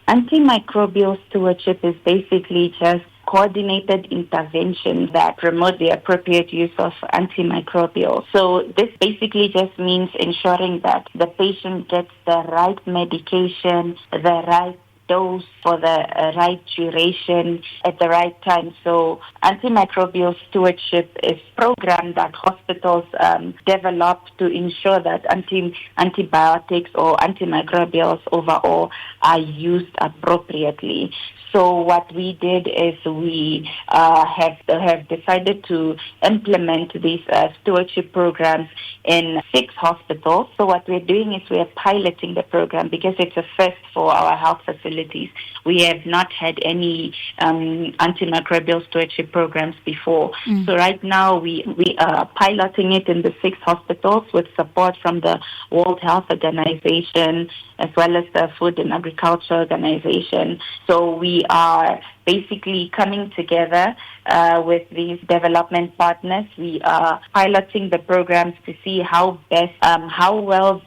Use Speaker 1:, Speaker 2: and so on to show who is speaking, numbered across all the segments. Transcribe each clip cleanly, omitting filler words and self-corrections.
Speaker 1: Antimicrobial stewardship is basically just coordinated interventions that promote the appropriate use of antimicrobial. So this basically just means ensuring that the patient gets the right medication, the right dose for the right duration at the right time. So antimicrobial stewardship is a program that hospitals develop to ensure that antibiotics or antimicrobials overall are used appropriately. So what we did is we have decided to implement these stewardship programs in 6 hospitals. So what we're doing is we're piloting the program because it's a first for our health facilities. We have not had any antimicrobial stewardship programs before. So right now we are piloting it in the 6 hospitals with support from the World Health Organization as well as the Food and Agriculture Organization. So we are basically coming together with these development partners. We are piloting the programs to see how well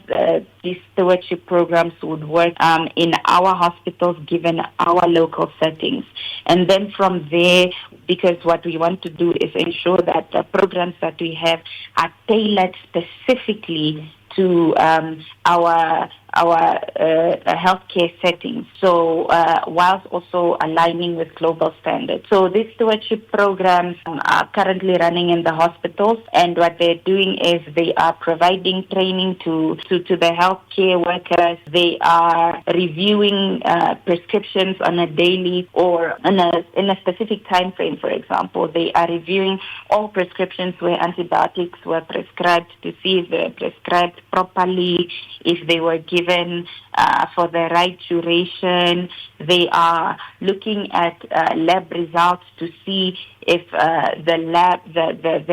Speaker 1: these stewardship programs would work in our hospitals given our local settings. And then from there, because what we want to do is ensure that the programs that we have are tailored specifically to our healthcare settings, so whilst also aligning with global standards. So these stewardship programs are currently running in the hospitals, and what they're doing is they are providing training to the healthcare workers. They are reviewing prescriptions on a daily or in a specific time frame. For example, they are reviewing all prescriptions where antibiotics were prescribed to see if they're prescribed properly, if they were given for the right duration. They are looking at lab results to see if the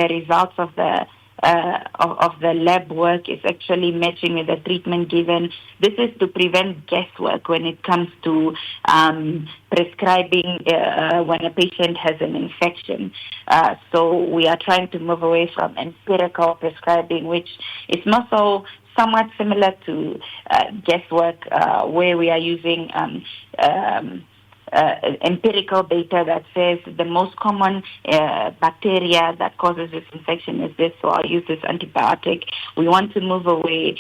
Speaker 1: results of the lab work is actually matching with the treatment given. This is to prevent guesswork when it comes to prescribing when a patient has an infection. So we are trying to move away from empirical prescribing, which is more so somewhat similar to guesswork, where we are using empirical data that says the most common bacteria that causes this infection is this, so I'll use this antibiotic. We want to move away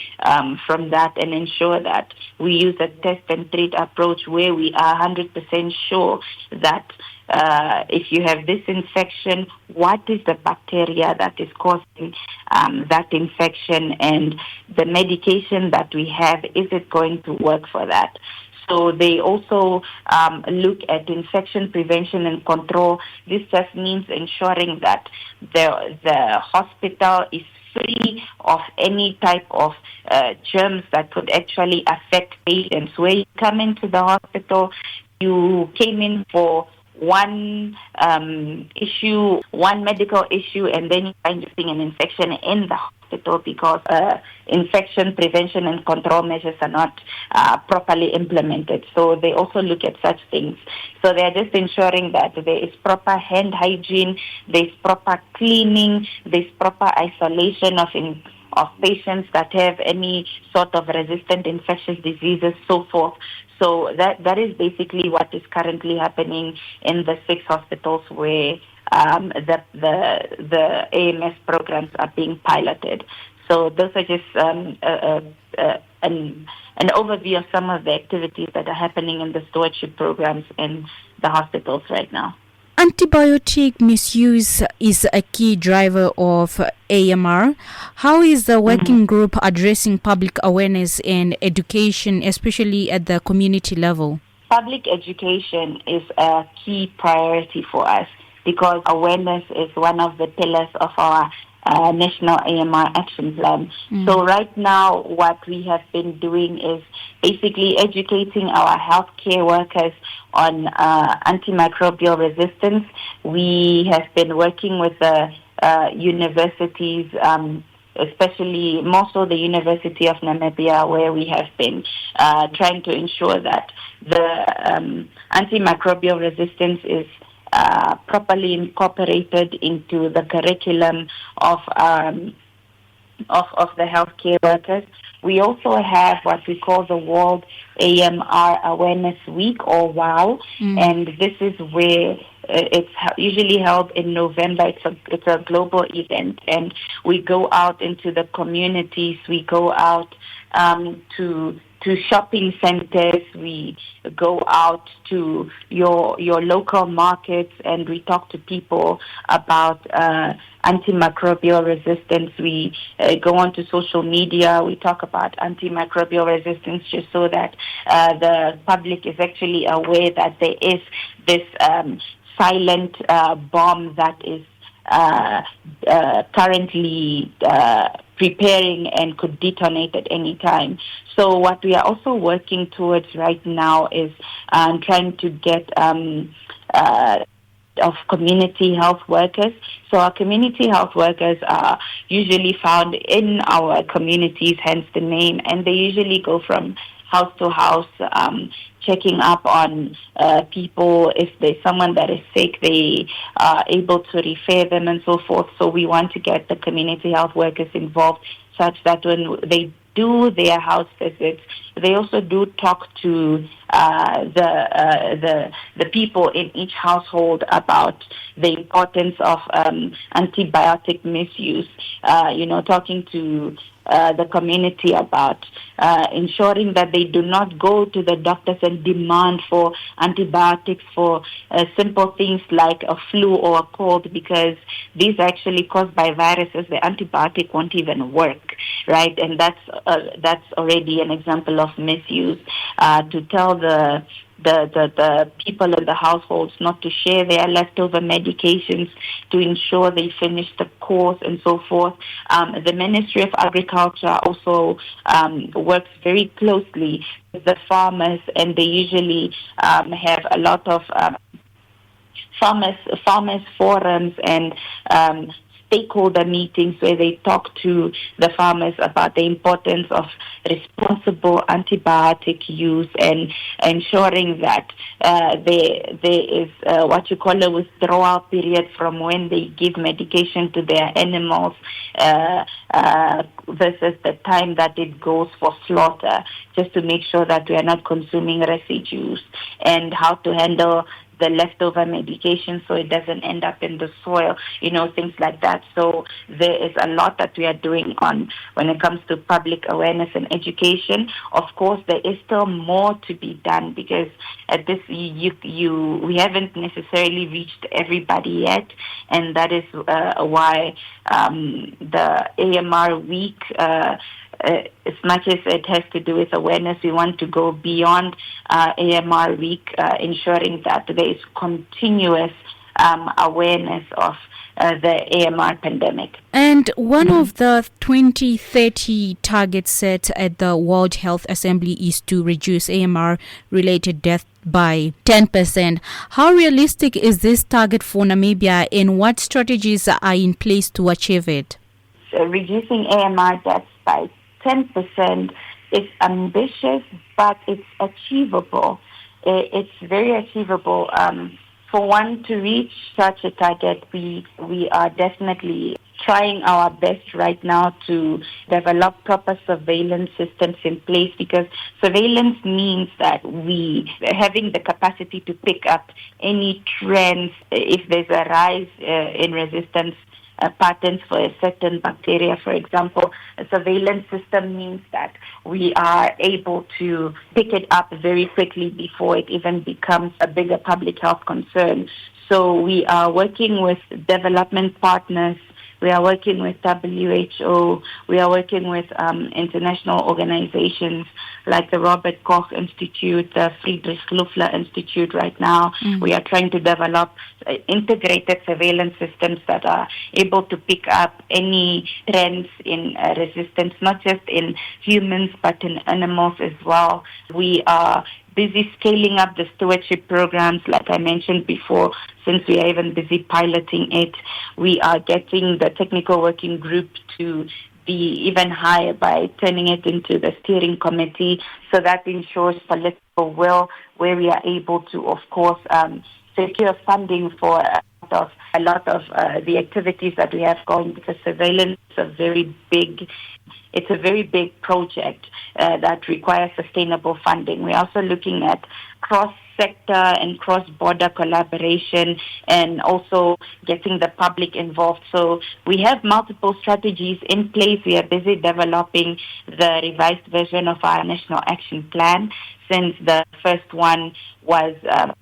Speaker 1: from that and ensure that we use a test and treat approach where we are 100% sure that if you have this infection, what is the bacteria that is causing that infection, and the medication that we have, is it going to work for that? So they also look at infection prevention and control. This just means ensuring that the hospital is free of any type of germs that could actually affect patients. Where you come into the hospital, you came in for one issue, one medical issue, and then you find you're seeing an infection in the hospital because infection prevention and control measures are not properly implemented. So they also look at such things. So they're just ensuring that there is proper hand hygiene, there's proper cleaning, there's proper isolation of patients that have any sort of resistant infectious diseases, so forth. So that is basically what is currently happening in the 6 hospitals where the AMS programs are being piloted. So those are just an overview of some of the activities that are happening in the stewardship programs in the hospitals right now.
Speaker 2: Antibiotic misuse is a key driver of AMR. How is the working group addressing public awareness and education, especially at the community level?
Speaker 1: Public education is a key priority for us because awareness is one of the pillars of our National AMR Action Plan. So right now, what we have been doing is basically educating our healthcare workers on antimicrobial resistance. We have been working with the universities, especially more so the University of Namibia, where we have been trying to ensure that the antimicrobial resistance is properly incorporated into the curriculum of of the healthcare workers. We also have what we call the World AMR Awareness Week, or WOW, and this is where it's usually held in November. It's a global event, and we go out into the communities. We go out to shopping centers. We go out to your local markets, and we talk to people about antimicrobial resistance. We go onto social media. We talk about antimicrobial resistance, just so that the public is actually aware that there is this silent bomb that is currently preparing and could detonate at any time. So what we are also working towards right now is trying to get of community health workers. So our community health workers are usually found in our communities, hence the name, and they usually go from house to house, checking up on people. If there's someone that is sick, they are able to refer them and so forth. So we want to get the community health workers involved, such that when they do their house visits, they also do talk to the people in each household about the importance of antibiotic misuse. Talking to the community about ensuring that they do not go to the doctors and demand for antibiotics for simple things like a flu or a cold, because these are actually caused by viruses. The antibiotic won't even work, right? And that's already an example of misuse. To tell the people in the households not to share their leftover medications, to ensure they finish the course and so forth. The Ministry of Agriculture also works very closely with the farmers, and they usually have a lot of farmers forums and stakeholder meetings where they talk to the farmers about the importance of responsible antibiotic use and ensuring that there is what you call a withdrawal period from when they give medication to their animals versus the time that it goes for slaughter, just to make sure that we are not consuming residues, and how to handle the leftover medication so it doesn't end up in the soil, things like that. So there is a lot that we are doing on when it comes to public awareness and education. Of course, there is still more to be done, because at this we haven't necessarily reached everybody yet, and that is why the AMR week, as much as it has to do with awareness, we want to go beyond AMR week, ensuring that there is continuous awareness of the AMR pandemic.
Speaker 2: And one of the 2030 targets set at the World Health Assembly is to reduce AMR-related death by 10%. How realistic is this target for Namibia, and what strategies are in place to achieve it?
Speaker 1: So reducing AMR deaths by 10% is ambitious, but it's achievable. It's very achievable. For one to reach such a target, we are definitely trying our best right now to develop proper surveillance systems in place, because surveillance means that we having the capacity to pick up any trends if there's a rise in resistance patterns for a certain bacteria, for example. A surveillance system means that we are able to pick it up very quickly before it even becomes a bigger public health concern. So we are working with development partners. We are working with WHO. We are working with international organizations like the Robert Koch Institute, the Friedrich Loeffler Institute right now. We are trying to develop integrated surveillance systems that are able to pick up any trends in resistance, not just in humans, but in animals as well. We are busy scaling up the stewardship programs, like I mentioned before, since we are even busy piloting it. We are getting the technical working group to be even higher by turning it into the steering committee, so that ensures political will, where we are able to, of course, secure funding for a lot of the activities that we have going, because surveillance is a very big project that requires sustainable funding. We're also looking at cross-sector and cross-border collaboration and also getting the public involved. So we have multiple strategies in place. We are busy developing the revised version of our National Action Plan, since the first one was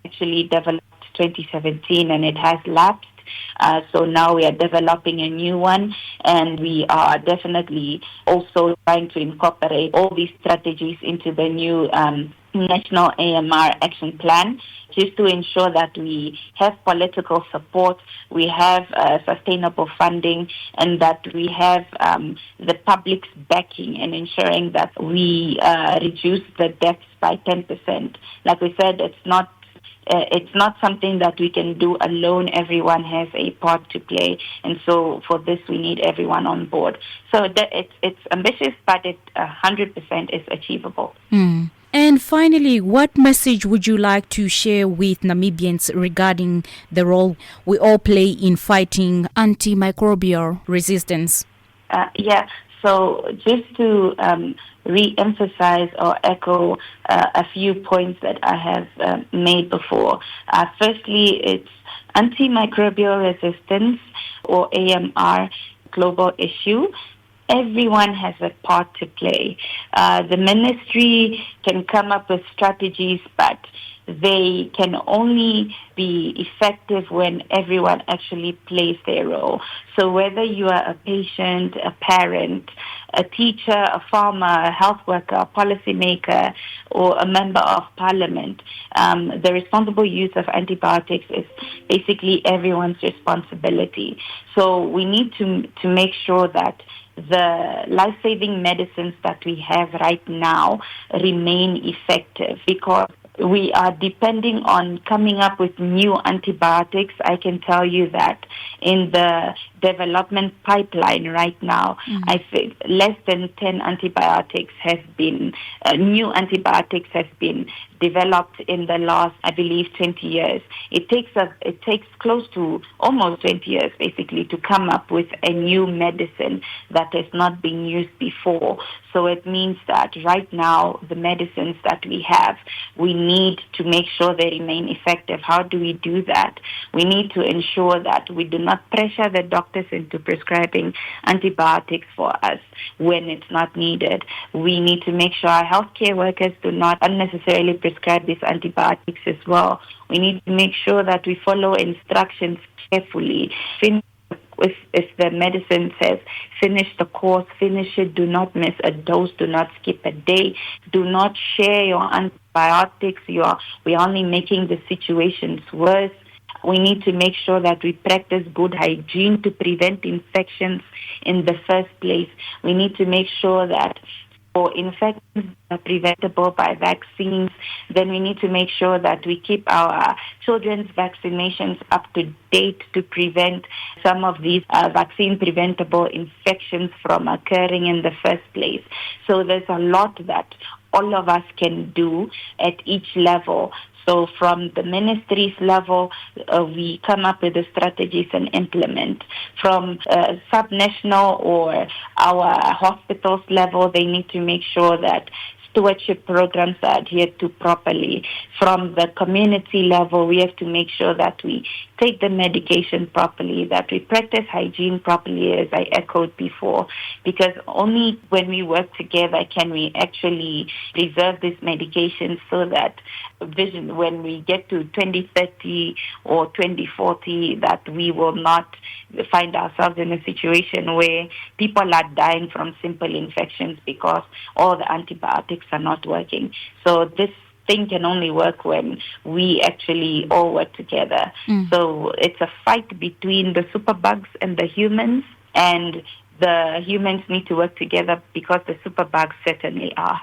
Speaker 1: actually developed 2017 and it has lapsed. So now we are developing a new one, and we are definitely also trying to incorporate all these strategies into the new National AMR Action Plan, just to ensure that we have political support, we have sustainable funding, and that we have the public's backing in ensuring that we reduce the deaths by 10%. Like we said, it's not something that we can do alone. Everyone has a part to play, and so for this we need everyone on board. So it's ambitious, but it 100% is achievable.
Speaker 2: And finally, what message would you like to share with Namibians regarding the role we all play in fighting antimicrobial resistance?
Speaker 1: So just to re-emphasize or echo a few points that I have made before. Firstly, it's antimicrobial resistance, or AMR, global issue. Everyone has a part to play. The ministry can come up with strategies, but they can only be effective when everyone actually plays their role. So whether you are a patient, a parent, a teacher, a farmer, a health worker, a policymaker, or a member of parliament, the responsible use of antibiotics is basically everyone's responsibility. So we need to make sure that the life-saving medicines that we have right now remain effective, because we are depending on coming up with new antibiotics. I can tell you that in the development pipeline right now, I think less than 10 antibiotics have been, new antibiotics have been developed in the last, I believe, 20 years. It takes close to almost 20 years, basically, to come up with a new medicine that has not been used before. So it means that right now, the medicines that we have, we need to make sure they remain effective. How do we do that? We need to ensure that we do not pressure the doctors into prescribing antibiotics for us when it's not needed. We need to make sure our healthcare workers do not unnecessarily prescribe these antibiotics as well. We need to make sure that we follow instructions carefully. If the medicine says finish the course, finish it, do not miss a dose, do not skip a day, do not share your antibiotics. We're only making the situations worse. We need to make sure that we practice good hygiene to prevent infections in the first place. We need to make sure that for infections are preventable by vaccines, then we need to make sure that we keep our children's vaccinations up to date to prevent some of these vaccine-preventable infections from occurring in the first place. So there's a lot that all of us can do at each level. So from the ministry's level, we come up with the strategies and implement. From subnational or our hospitals level, they need to make sure that stewardship programs are adhered to properly. From the community level, we have to make sure that we take the medication properly, that we practice hygiene properly, as I echoed before, because only when we work together can we actually preserve this medication so that when we get to 2030 or 2040, that we will not find ourselves in a situation where people are dying from simple infections because all the antibiotics are not working. So this thing can only work when we actually all work together. So it's a fight between the superbugs and the humans, and the humans need to work together because the superbugs certainly are.